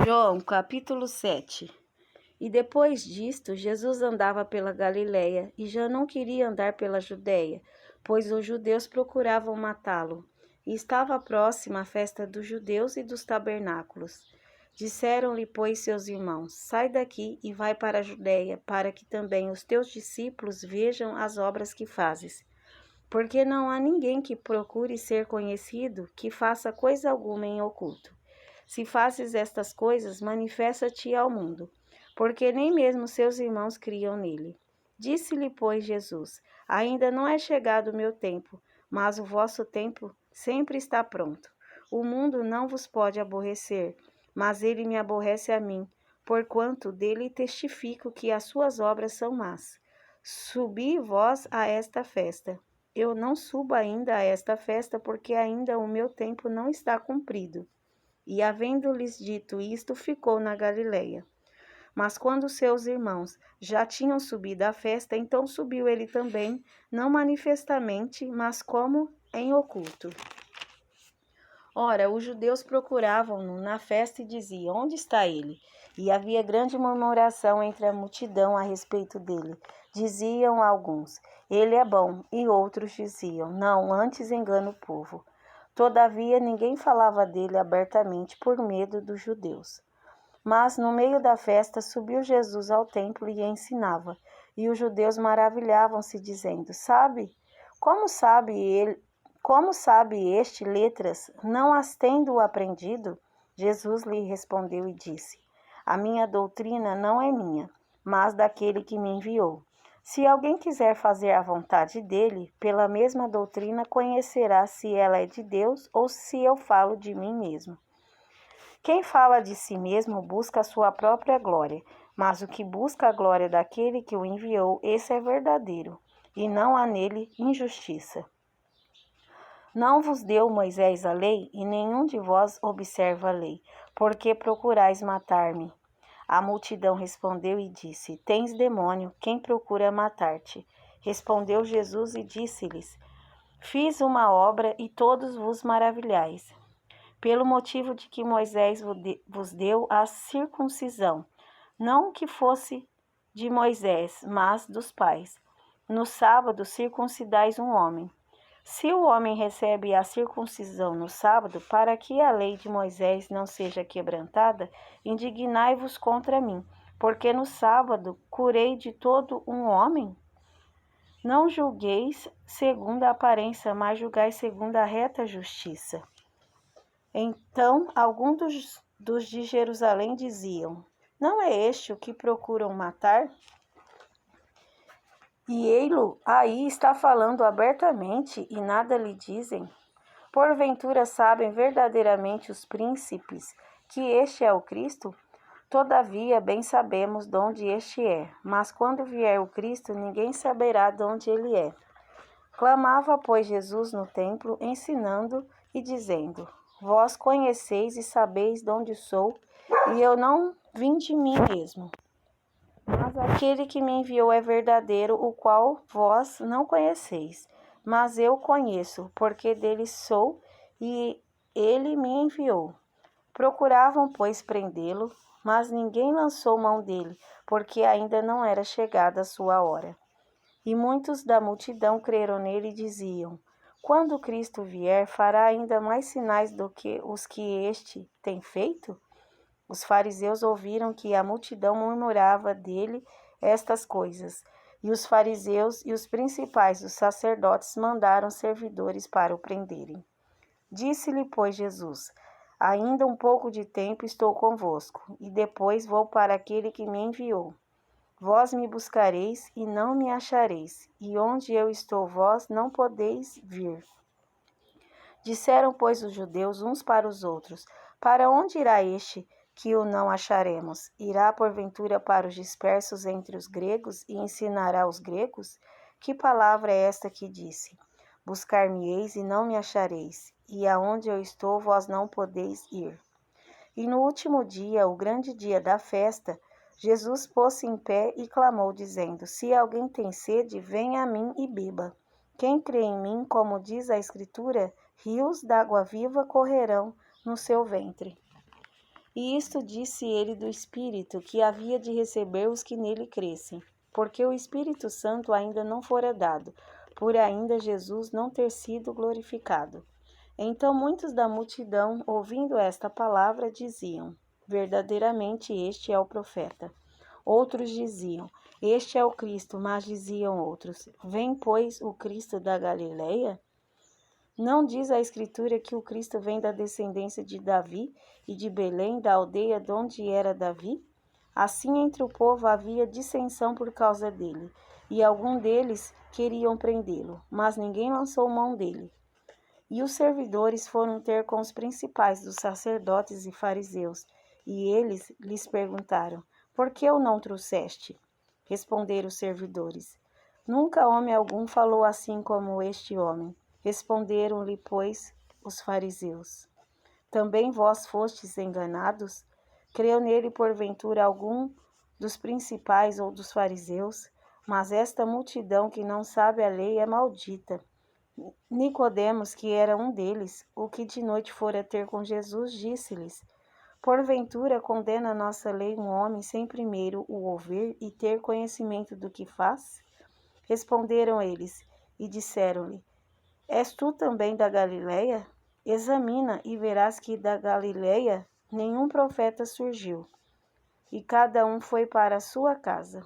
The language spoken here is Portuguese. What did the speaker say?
João, capítulo 7. E depois disto, Jesus andava pela Galiléia e já não queria andar pela Judéia, pois os judeus procuravam matá-lo. E estava próxima a festa dos judeus e dos tabernáculos. Disseram-lhe, pois, seus irmãos: Sai daqui e vai para a Judéia, para que também os teus discípulos vejam as obras que fazes. Porque não há ninguém que procure ser conhecido que faça coisa alguma em oculto. Se fazes estas coisas, manifesta-te ao mundo, porque nem mesmo seus irmãos criam nele. Disse-lhe, pois, Jesus: Ainda não é chegado o meu tempo, mas o vosso tempo sempre está pronto. O mundo não vos pode aborrecer, mas ele me aborrece a mim, porquanto dele testifico que as suas obras são más. Subi vós a esta festa. Eu não subo ainda a esta festa, porque ainda o meu tempo não está cumprido. E, havendo-lhes dito isto, ficou na Galiléia. Mas quando seus irmãos já tinham subido à festa, então subiu ele também, não manifestamente, mas como em oculto. Ora, os judeus procuravam-no na festa e diziam: Onde está ele? E havia grande murmuração entre a multidão a respeito dele. Diziam alguns: Ele é bom, e outros diziam: Não, antes engana o povo. Todavia, ninguém falava dele abertamente por medo dos judeus. Mas, no meio da festa, subiu Jesus ao templo e ensinava. E os judeus maravilhavam-se, dizendo: Como sabe este letras? Não as tendo aprendido? Jesus lhe respondeu e disse: A minha doutrina não é minha, mas daquele que me enviou. Se alguém quiser fazer a vontade dele, pela mesma doutrina conhecerá se ela é de Deus ou se eu falo de mim mesmo. Quem fala de si mesmo busca a sua própria glória, mas o que busca a glória daquele que o enviou, esse é verdadeiro, e não há nele injustiça. Não vos deu Moisés a lei, e nenhum de vós observa a lei, porque procurais matar-me. A multidão respondeu e disse: Tens demônio, quem procura matar-te? Respondeu Jesus e disse-lhes: Fiz uma obra e todos vos maravilhais. Pelo motivo de que Moisés vos deu a circuncisão, não que fosse de Moisés, mas dos pais. No sábado circuncidais um homem. Se o homem recebe a circuncisão no sábado, para que a lei de Moisés não seja quebrantada, indignai-vos contra mim, porque no sábado curei de todo um homem? Não julgueis segundo a aparência, mas julgai segundo a reta justiça. Então, alguns dos de Jerusalém diziam: Não é este o que procuram matar? E ei-lo aí está falando abertamente e nada lhe dizem? Porventura sabem verdadeiramente os príncipes que este é o Cristo? Todavia bem sabemos de onde este é, mas quando vier o Cristo, ninguém saberá de onde ele é. Clamava, pois, Jesus no templo, ensinando e dizendo: Vós conheceis e sabeis de onde sou, e eu não vim de mim mesmo. Mas aquele que me enviou é verdadeiro, o qual vós não conheceis. Mas eu conheço, porque dele sou, e ele me enviou. Procuravam, pois, prendê-lo, mas ninguém lançou mão dele, porque ainda não era chegada a sua hora. E muitos da multidão creram nele e diziam: Quando Cristo vier, fará ainda mais sinais do que os que este tem feito? Os fariseus ouviram que a multidão murmurava dele estas coisas, e os fariseus e os principais dos sacerdotes mandaram servidores para o prenderem. Disse-lhe, pois, Jesus: Ainda um pouco de tempo estou convosco, e depois vou para aquele que me enviou. Vós me buscareis e não me achareis, e onde eu estou vós não podeis vir. Disseram, pois, os judeus uns para os outros: Para onde irá este que o não acharemos? Irá, porventura, para os dispersos entre os gregos e ensinará os gregos? Que palavra é esta que disse: Buscar-me-eis e não me achareis, e aonde eu estou vós não podeis ir. E no último dia, o grande dia da festa, Jesus pôs-se em pé e clamou, dizendo: Se alguém tem sede, venha a mim e beba. Quem crê em mim, como diz a Escritura, rios d'água viva correrão no seu ventre. E isto disse ele do Espírito, que havia de receber os que nele crescem, porque o Espírito Santo ainda não fora dado, por ainda Jesus não ter sido glorificado. Então muitos da multidão, ouvindo esta palavra, diziam: verdadeiramente este é o profeta. Outros diziam: este é o Cristo, mas diziam outros: vem, pois, o Cristo da Galileia? Não diz a Escritura que o Cristo vem da descendência de Davi e de Belém, da aldeia de onde era Davi? Assim entre o povo havia dissensão por causa dele, e alguns deles queriam prendê-lo, mas ninguém lançou mão dele. E os servidores foram ter com os principais dos sacerdotes e fariseus, e eles lhes perguntaram: por que o não trouxeste? Responderam os servidores: nunca homem algum falou assim como este homem. Responderam-lhe, pois, os fariseus: também vós fostes enganados? Creu nele porventura algum dos principais ou dos fariseus? Mas esta multidão que não sabe a lei é maldita. Nicodemos, que era um deles, o que de noite fora ter com Jesus, disse-lhes: porventura condena a nossa lei um homem sem primeiro o ouvir e ter conhecimento do que faz? Responderam eles e disseram-lhe: és tu também da Galileia? Examina e verás que da Galileia nenhum profeta surgiu. E cada um foi para a sua casa.